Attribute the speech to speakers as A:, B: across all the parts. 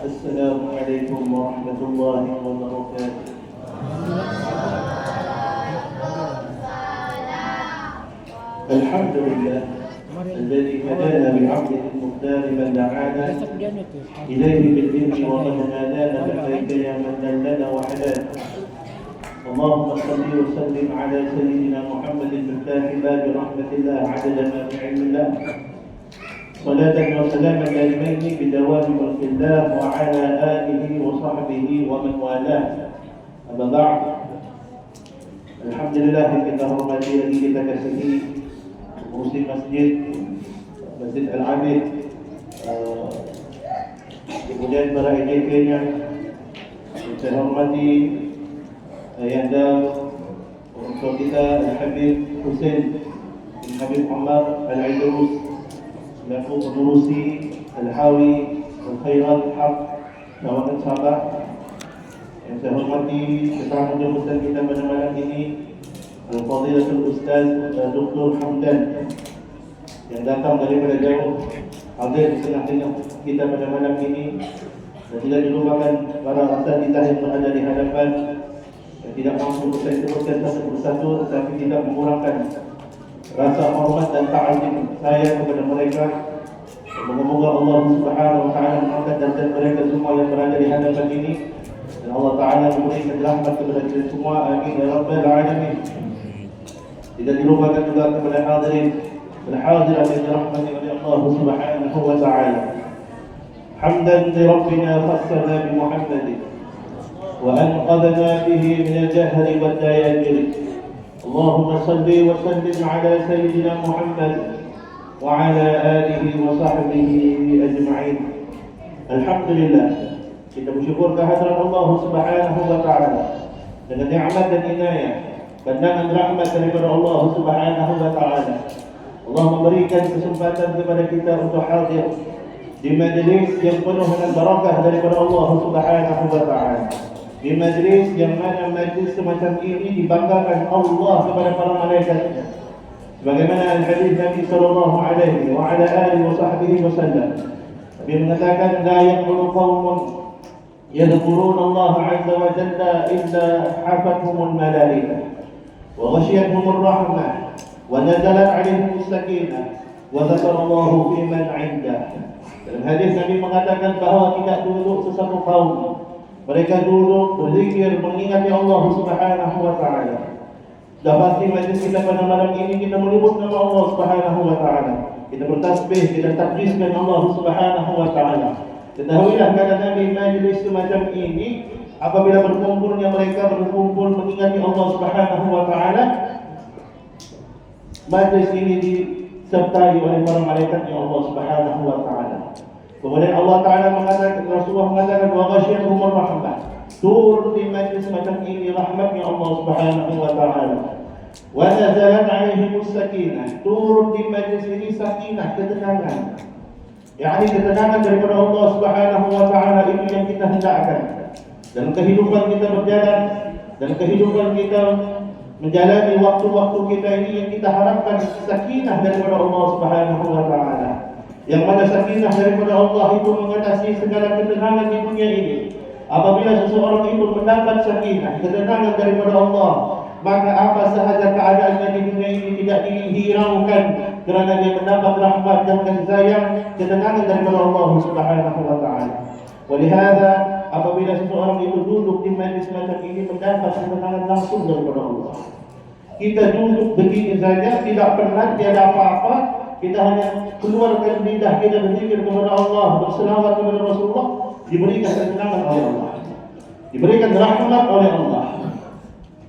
A: السلام عليكم ورحمة الله وبركاته. الحمد لله الذي هدانا بعبده المختار من دعانا إليه بالإذن ومن هدانا لبيك يا من دلنا وهدانا. اللهم صل وسلم على سيدنا محمد مفتاح باب رحمة الله عدد ما في علم الله، صلاة وسلاما دائمين بدوام ملك الله وعلى آله وصحبه ومن والاه. أما بعد، alhamdulillah kita hormati lagi, kita kasihi pengurusi Masjid Al-Abid, kemudian para EJK-nya. Saya hormati Ayahanda untuk kita Al-Habib Hussein bin Habib Muhammad Al-Aidrus selaku pengurusi Al-Hawi Al-Khairat Al-Haq kawasan Sabah. Yang saya hormati ketua Ustaz kita pada malam ini, Al-Fadilatul Ustaz Dr. Hamdan yang datang daripada jauh hadir di tengah-tengah kita pada malam ini, dan tidak dilupakan para asatidz yang berada di hadapan yang tidak mampu saya sebutkan satu persatu, tetapi tidak mengurangkan rasa hormat dan ta'zim saya kepada mereka. Semoga Allah Subhanahu wa taala mengangkat derajat mereka semua yang berada di hadapan ini, dan Allah Ta'ala memberikan rahmat kepada kita semua. Amin ya Rabbal Alamin. Tidak dilupakan juga kepada hadirin al-hadirat yang dirahmati oleh Allah Subhanahu wa Ta'ala. Hamdan li Rabbina khassana bi Muhammadin wa anqadna bihi min al-jahri wad dayajir. Allahumma salli wa sallim ala sayyidina Muhammad wa ala alihi wa sahbihi ajma'in. Alhamdulillah, kita bersyukur kehadiran Allah Subhanahu wa Ta'ala dengan nikmat dan inayah, pandangan rahmat daripada Allah Subhanahu wa Ta'ala. Allah memberikan kesempatan kepada kita untuk hadir di majlis yang penuh dengan barakah daripada Allah Subhanahu wa Ta'ala, di majlis yang mana majlis semacam ini dibanggakan Allah kepada para malaikatnya, sebagaimana hadis Nabi sallallahu alaihi wa ala alihi wa sahbihi wasallam. Nabi mengatakan, la yaqulu qaumun يذكرون الله عز وجل إلا حفتهم الملائكة وغشيتهم الرحمة ونزلت عليهم السكينة وذكر الله في من عنده. Dalam hadis Nabi mengatakan bahawa tidak duduk sesuatu kaum, mereka duduk berzikir mengingati Allah Subhanahu wa Ta'ala. Sudah pasti majlis kita pada malam ini kita menyebut nama Allah Subhanahu wa Ta'ala, kita bertasbih, kita takdiskan Allah Subhanahu wa Ta'ala. Ketahuilah kata Nabi, majlis semacam ini apabila berkumpulnya mereka berkumpul mengingati Allah Subhanahu wa Ta'ala, majlis ini disertai oleh para malaikatnya Allah Subhanahu wa Ta'ala. Kemudian Allah Ta'ala mengatakan, Rasulullah mengatakan, wa ghasyiyatuhumur rahmah, turun di majlis semacam ini rahmatnya Allah Subhanahu wa Ta'ala. Wa nazalat alaihimus sakinah, turun di majlis ini sakinah, ketenangan. yakni ketenangan daripada Allah Subhanahu wa Ta'ala. Itu yang kita hendakkan dalam kehidupan kita berjalan, dalam kehidupan kita menjalani waktu-waktu kita ini. Yang kita harapkan sakinah daripada Allah Subhanahu wa Ta'ala, yang mana sakinah daripada Allah itu mengatasi segala ketenangan di dunia ini. Apabila seseorang itu mendapat sakinah, ketenangan daripada Allah, maka apa sahaja keadaannya di dunia ini tidak dihiraukan, kerana dia mendapat rahmat dan kasih sayang, ketenangan daripada Allah Subhanahu wa Ta'ala. Walihada, apabila seseorang itu duduk di majlis macam ini, mendapat ketenangan langsung daripada Allah. Kita duduk begini saja, tidak pernah tiada apa-apa, kita hanya keluarkan lidah kita berzikir kepada Allah, berselawat kepada Rasulullah, diberikan ketenangan oleh Allah, diberikan rahmat oleh Allah,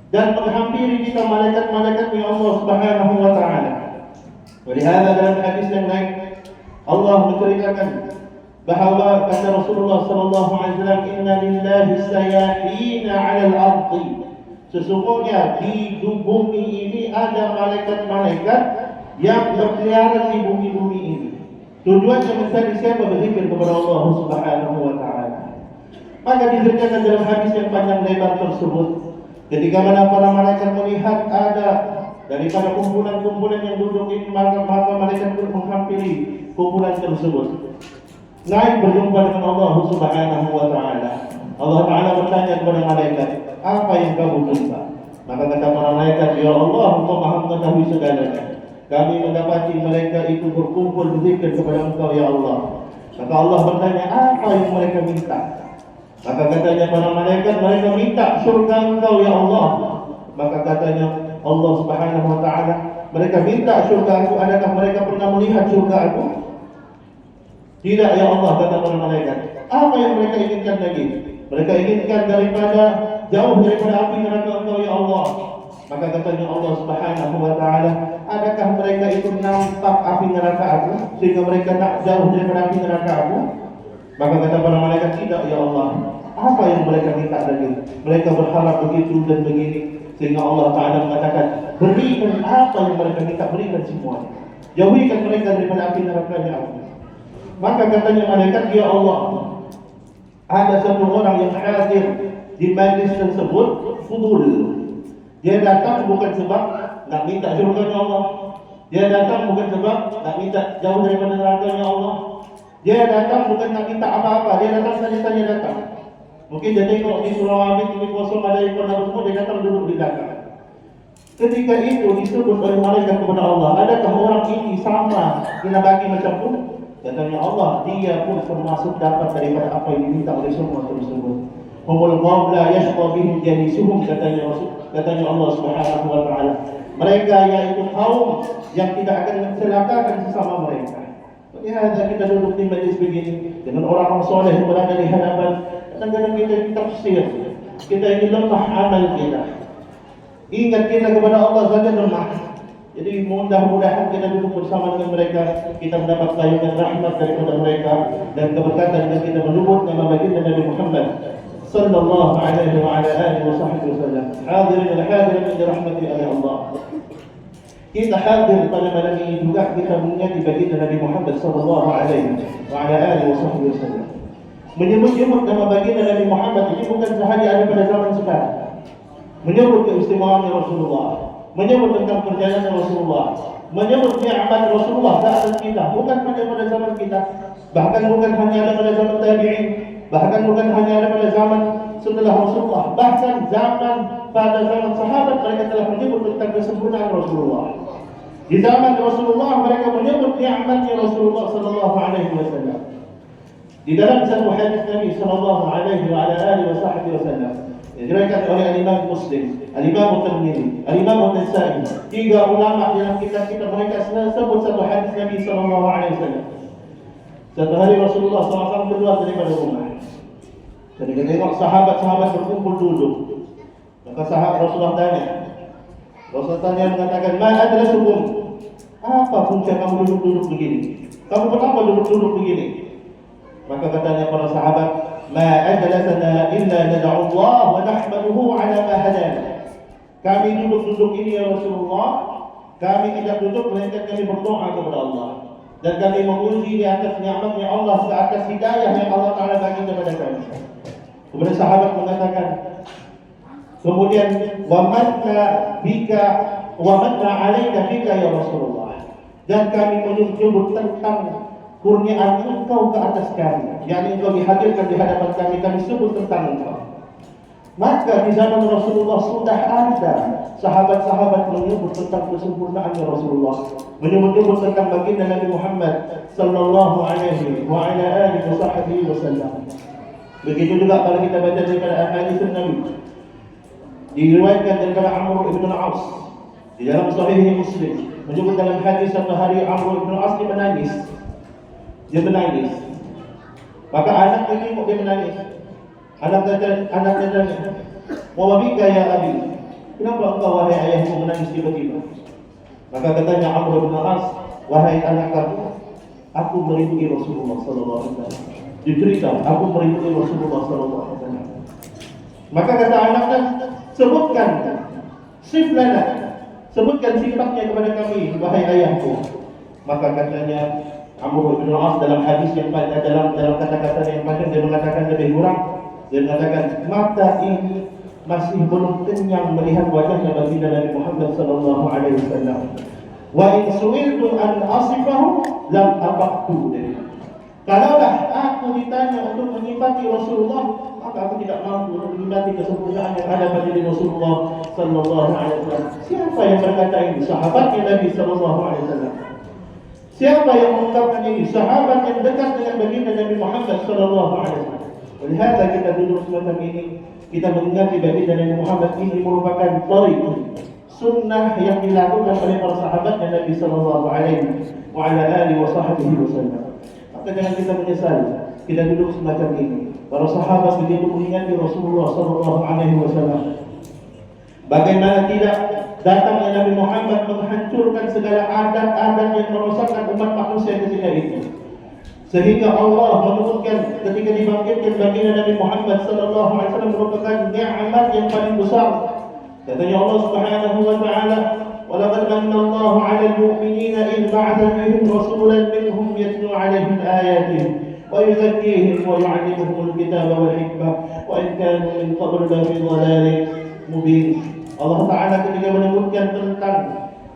A: dan menghampiri kita malaikat-malaikatnya Allah Subhanahu wa Ta'ala. Walihada dalam hadis yang lain Allah menceritakan bahawa kata Rasulullah sallallahu alaihi wasallam, inna lillahi sayahin 'ala al-ardi, sesungguhnya di bumi ini ada malaikat-malaikat yang berkeliaran di bumi ini. Tujuannya mencari siapa berzikir kepada Allah Subhanahu wa Ta'ala. Maka diceritakan dalam hadis yang panjang lebar tersebut, ketika mana para malaikat melihat ada daripada kumpulan-kumpulan yang duduk ini, maka malaikat pun menghampiri kumpulan tersebut. naik berjumpa dengan Allah Subhanahu wa taala. Allah taala bertanya kepada malaikat, "Apa yang kamu minta?" Maka kata para malaikat, "Ya Allah, Engkau Maha mengetahui segalanya. Kami mendapati mereka itu berkumpul berzikir kepada Engkau ya Allah." Maka Allah bertanya, "Apa yang mereka minta?" Maka katanya para malaikat, "Mereka minta surga Engkau ya Allah." Maka katanya Allah Subhanahu wa taala, "Mereka minta surga Aku, adakah mereka pernah melihat surga Aku?" "Tidak ya Allah," kata para malaikat. "Apa yang mereka inginkan lagi?" "Mereka inginkan jauh daripada api neraka Engkau ya Allah." Maka katanya Allah Subhanahu wa taala, "Adakah mereka itu nampak api neraka Aku sehingga mereka tak jauh daripada api neraka Aku?" Maka kata para malaikat, "Tidak ya Allah." "Apa yang mereka minta lagi?" "Mereka berharap begitu dan begini." Sehingga Allah Ta'ala mengatakan, "Berikan apa yang mereka minta, berikan semuanya. Jauhikan mereka daripada api neraka-Nya Aku." Maka katanya malaikat, "Ya Allah, ada satu orang yang hadir di majlis tersebut, fudul. Dia datang bukan sebab nak minta surga-Nya Allah. Dia datang bukan sebab nak minta jauh daripada neraka-Nya Allah. Dia datang bukan nak minta apa-apa, dia datang saja datang. Mungkin dia tengok di surau Amin, di kosong ada ikon apa semua, dia datang duduk di belakang." Ketika itu disebut oleh malaikat kepada Allah, "Adakah orang ini sama kena bagi macam pun?" Katanya Allah, "Dia pun termasuk dapat daripada apa yang diminta oleh semua tersebut." "Humul qawm la yashqa bihim jalisuhum," katanya Allah Subhanahu wa taala. Mereka yaitu kaum yang tidak akan mencelakakan sesama mereka. Ya, kita duduk di majlis begini dengan orang-orang soleh yang berada di hadapan. Kadang-kadang kita tafsir, kita ini lemah amal kita. Ingat kita kepada Allah saja lemah. Jadi mudah-mudahan kita duduk bersama dengan mereka, kita mendapat sayungan rahmat daripada mereka dan keberkatan dan kita menyebut nama baginda Nabi Muhammad sallallahu alaihi wa ala alihi wa sahbihi wasallam. Hadirin dan hadirat yang dirahmati oleh Allah. Kita hadir pada malam ini juga kita mengingati baginda Nabi Muhammad sallallahu alaihi wa ala alihi wa sahbihi wasallam. Menyebut-nyebut nama baginda Nabi Muhammad ini bukan sahaja ada pada zaman sekarang. Menyebut keistimewaan Rasulullah, menyebut tentang perjalanan Rasulullah, menyebut nikmat Rasulullah ke atas kita, bukan pada zaman kita, bahkan bukan hanya ada pada zaman tabi'in, bahkan bukan hanya ada pada zaman setelah Rasulullah, bahkan pada zaman sahabat mereka telah menyebut tentang kesempurnaan Rasulullah. Di zaman Rasulullah mereka menyebut nikmatnya Rasulullah sallallahu alaihi wasallam. Di dalam satu hadis Nabi sallallahu alaihi wa ala alihi wasallam diriwayatkan oleh Imam Muslim, Imam Tirmidzi, Imam An-Nasa'i, tiga ulama dalam kitab-kitab mereka sebut satu hadis Nabi sallallahu alaihi wasallam. Satu hari Rasulullah SAW keluar daripada rumah. Ketika tengok sahabat-sahabat berkumpul duduk, maka sahabat Rasulullah tanya mengatakan, "Ma adrasukum?" Apa punca kamu duduk-duduk begini? Kamu kenapa duduk-duduk begini? Maka katanya para sahabat, "Ma ajlasana illa nad'u Allah wa nahmaduhu ala ma hadana." Kami duduk-duduk ini ya Rasulullah, kami tidak duduk melainkan kami berdoa kepada Allah dan kami memuji di atas nikmatnya Allah, di atas hidayah yang Allah Taala bagi kepada kami. Kemudian sahabat mengatakan, kemudian wa manna 'alaika bika ya Rasulullah. Dan kami menyebut tentang kurniaan Engkau ke atas kami, yakni Engkau dihadirkan di hadapan kami sebut tentang Engkau. Maka di zaman Rasulullah sudah ada sahabat-sahabat menyebut tentang kesempurnaan Rasulullah, menyebut tentang baginda Nabi Muhammad sallallahu alaihi wa ala alihi wasallam. Begitu juga kalau kita baca daripada hadis Nabi, diriwayatkan daripada Amr ibn al-As di dalam Sahih Muslim, menyebut dalam hadis satu hari Amr ibn al-As dia menangis. Maka anak tengok dia menangis. Anak tanya, "Wa bika ya abi?" "Kenapa engkau wahai ayahku menangis tiba-tiba?" Maka katanya Amr bin As, "Wahai anak aku merindukan Rasulullah sallallahu alaihi wasallam." Dicerita, "Aku merindukan Rasulullah sallallahu alaihi wasallam." Maka kata anaknya, "Sebutkan siflana, sebutkan sifatnya kepada kami, wahai ayahku." Maka katanya Amr bin As dalam hadis yang dalam kata-kata yang panjang dia mengatakan lebih kurang, dia mengatakan, "Mata ini masih belum kenyang melihat wajahnya baginda Nabi Muhammad sallallahu alaihi wasallam. Wa in su'iltu an asifahu lam abaqtu." Kalaulah aku ditanya untuk menyifati Rasulullah, maka aku tidak mampu untuk menyifati kesempurnaan yang ada pada diri Rasulullah sallallahu alaihi wasallam. Siapa yang berkata ini? Sahabatnya Nabi sallallahu alaihi wasallam. Siapa yang mengungkapkan ini? Sahabat yang dekat dengan baginda Nabi Muhammad sallallahu alaihi wasallam. Lihatlah kita duduk semacam ini, kita mengingati baginda Nabi Muhammad ini merupakan tariq sunnah yang dilakukan oleh para sahabat Nabi sallallahu alaihi wasallam. Maka jangan kita menyesal kita duduk semacam ini. Para sahabat begitu mengingati Rasulullah sallallahu alaihi wasallam. Bagaimana tidak datangnya Nabi Muhammad menghancurkan segala adat-adat yang merosakkan umat manusia ketika itu. Sehingga Allah menyebutkan ketika dibangkitkan baginda Nabi Muhammad sallallahu alaihi wasallam merupakan nikmat yang paling besar. Katanya Allah Subhanahu wa taala, "Walaqad manna Allahu 'alal mu'minina idh ba'atha fihim rasulan minhum yatlu 'alaihim ayatihi wa yuzakkihim wa yu'allimuhumul kitaba wal hikmah wa in kanu min qablu lafi dhalalin mubin." Allah Taala ketika menyebutkan tentang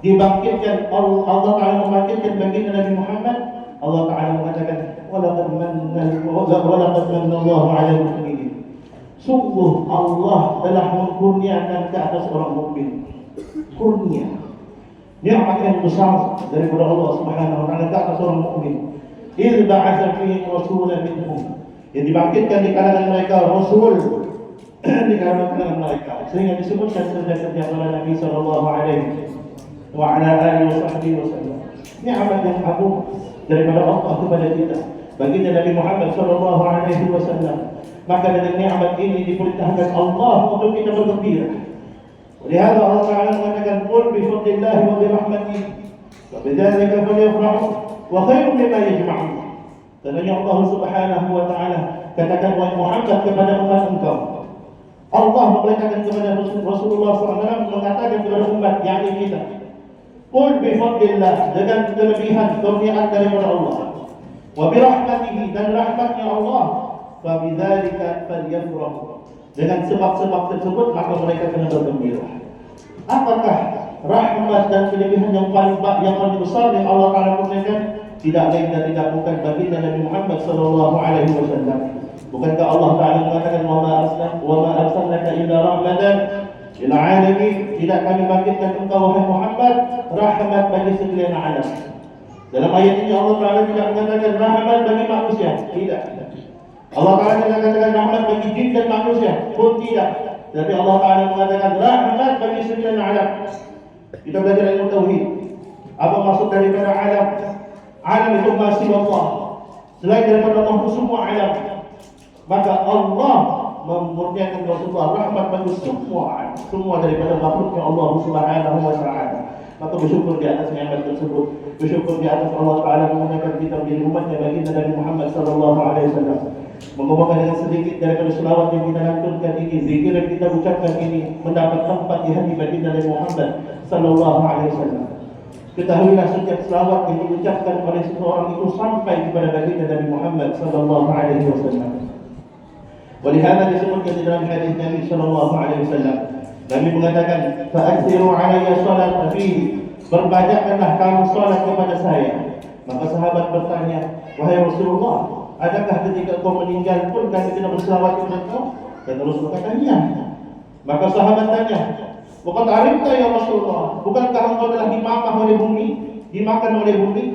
A: dibangkitkan Allah Taala membangkitkan baginda Nabi Muhammad, Allah Taala mengatakan, "Walaqad manna Allahu 'alal mu'minin." Sungguh Allah telah mengkurniakan ke atas orang mukmin. Kurnia, nikmat yang besar daripada Allah Subhanahu wa taala ke atas orang mukmin. Idz ba'atsa fihim rasulan minhum. Yang dibangkitkan di kalangan mereka rasul di kalangan mereka. Sehingga disebutkan kerja-kerja para Nabi sallallahu alaihi wa ala alihi wasallam. Nikmat yang agung daripada Allah kepada kita. Baginda Nabi Muhammad sallallahu alaihi wasallam. Maka dengan nikmat ini diperintahkan Allah untuk kita bergembira. Olehana Allah Taala mengatakan, "Qul bi fadlillahi wa bi rahmatihi wa bidzalika falyafrahu wa khairun mimma yajma'un." Katanya Allah Subhanahu wa taala, katakan wahai Muhammad kepada umat engkau. Allah memerintahkan kepada Rasulullah SAW mengatakan kepada umat yakni kita, "Qul bi fadlillah," dengan kelebihan kurniaan daripada Allah. "Wa bi rahmatihi," dan rahmatnya Allah. Fabidzalika falyafrahu, dengan sebab-sebab tersebut maka mereka kena bergembira. Apakah rahmat dan kelebihan yang paling besar yang Allah Taala kurniakan? Tidak lain dan tidak bukan baginda Nabi Muhammad sallallahu alaihi wasallam. Bukankah Allah Taala mengatakan, "Wa ma arsalnaka illa rahmatan lil alamin." Tidak kami bangkitkan engkau wahai Muhammad rahmat bagi sekalian alam. Dalam ayat ini Allah Taala tidak mengatakan rahmat bagi manusia, tidak. Allah Taala tidak mengatakan rahmat bagi jin dan manusia, pun tidak. Tapi Allah Taala mengatakan rahmat bagi sekalian alam. Kita belajar ilmu tauhid. Apa maksud daripada alam? Alam itu masih Allah. Selain daripada Allah semua alam. Maka Allah memurniakan Rasulullah rahmat bagi semua daripada makhluknya Allah Subhanahu wa taala. Maka bersyukur di atas nikmat tersebut. Bersyukur di atas Allah Taala menggunakan kita menjadi umatnya baginda Nabi Muhammad sallallahu alaihi wasallam. Mengumpulkan dengan sedikit daripada selawat yang kita lantunkan ini, zikir yang kita ucapkan ini mendapat tempat di hati baginda Nabi Muhammad sallallahu alaihi wasallam. Ketahuilah setiap selawat yang diucapkan oleh seseorang itu sampai kepada baginda Nabi Muhammad sallallahu alaihi wasallam. Walihada disebutkan di dalam hadis Nabi sallallahu alaihi wasallam, Nabi mengatakan, "Fa'akthiru 'alayya salat fihi." Berbanyakkanlah kamu salat kepada saya. Maka sahabat bertanya, "Wahai Rasulullah, adakah ketika kau meninggal pun kami tidak berselawat kepada kau?" Dan Rasulullah kata, "Iya." Maka sahabat tanya, "Bukan alimta ya Rasulullah, bukankah engkau telah dimakan oleh bumi?"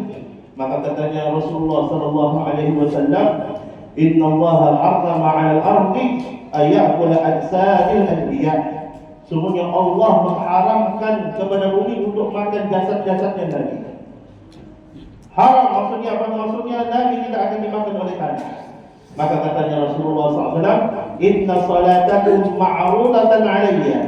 A: Maka katanya Rasulullah sallallahu alaihi wasallam, "Inna Allah harrama 'alal ardi ayyakula ajsadil anbiya." Sungguhnya Allah mengharamkan kepada bumi untuk makan jasad-jasadnya Nabi. Haram maksudnya apa? Maksudnya Nabi tidak akan dimakan oleh tanah. Maka katanya Rasulullah SAW, "Inna salatakum ma'rudatan 'alayya."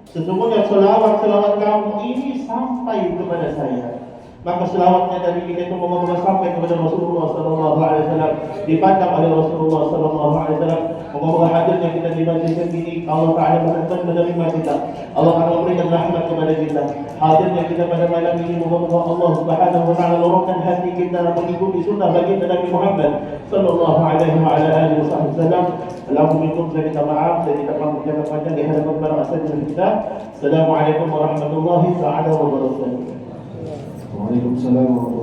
A: Sesungguhnya selawat kamu ini sampai kepada saya. Maka selawatnya dari kita itu memoga sampai kepada Rasulullah sallallahu alaihi wasallam, dipandang oleh Rasulullah sallallahu alaihi wasallam. Memoga hadirnya kita di majlis ini Allah Taala akan menerima kita. Allah akan memberikan rahmat kepada kita. Hadirnya kita pada malam ini memoga Allah Subhanahu wa taala luruskan hati kita mengikuti sunnah baginda Nabi Muhammad sallallahu alaihi wa ala alihi wasallam. Allahumma minkum kita maaf dan kita mampu jaga panjang di hadapan para asatidz kita. Assalamualaikum warahmatullahi taala wabarakatuh.
B: Waalaikumsalam warahmatullahi wabarakatuh.